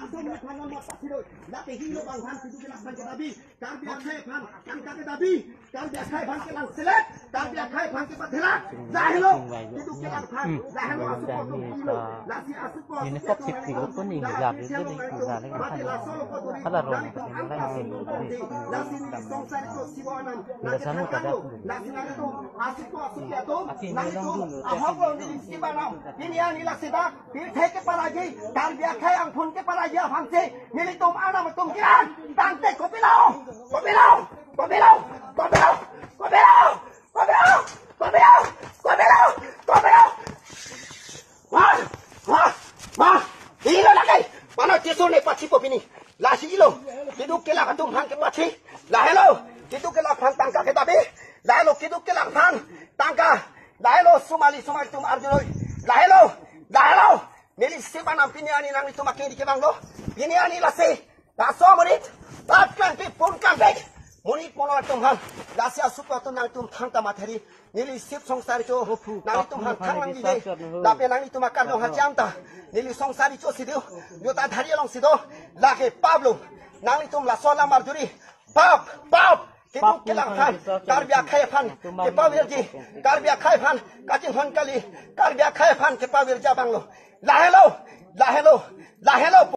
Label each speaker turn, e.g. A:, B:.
A: langsung melakukan nomor pasiroi lati hilo banghan situ jelaskan ke dabi karbia khai phan angka ke dabi karbia khai phan ke lang selet karbia khai phan ke pathela zahelo situ ke lang phan zahelo asupo tu hilo lasi asupo
B: ini kok tipik itu nih nggak itu nih nggak lagi kan ada ron lagi
A: lasi ni songsar itu siwanam
B: biasanya pada
A: lasi na itu asupo asupo tu na itu ahopo ni siwanam ini ani lasi da pil ke paragi karbia khai angphun ke paragi phangse nili tum ana tum kiran tante kopilao kopilao kopilao kopilao kopilao kopilao kopilao kopilao kopilao wah wah wah ilo lakai mana tisu ne pachi popini lasi ilo kiduk ke la tum hang ke pachi la hello kiduk ke la phang tangka ke tabi la hello kiduk ke la phang tangka la hello sumali tum arjunoi la hello nili sibana piniani nang itu makin di kebanglo piniani lase taso menit tatkan pi pun kan baik munit mono tum hang lasi asupa tu nang tum thang ta materi nili sip songsari cho nang tum hang thang nang di de lape nang itu makan no hajam ta nili songsari cho sidu yo ta dhari long sido lake pablo nang tum la sola marjuri pap kiduk ke lang phan karbia khai phan ke pawirji karbia khai phan kaching hon kali karbia khai phan ke pawirja banglo la hello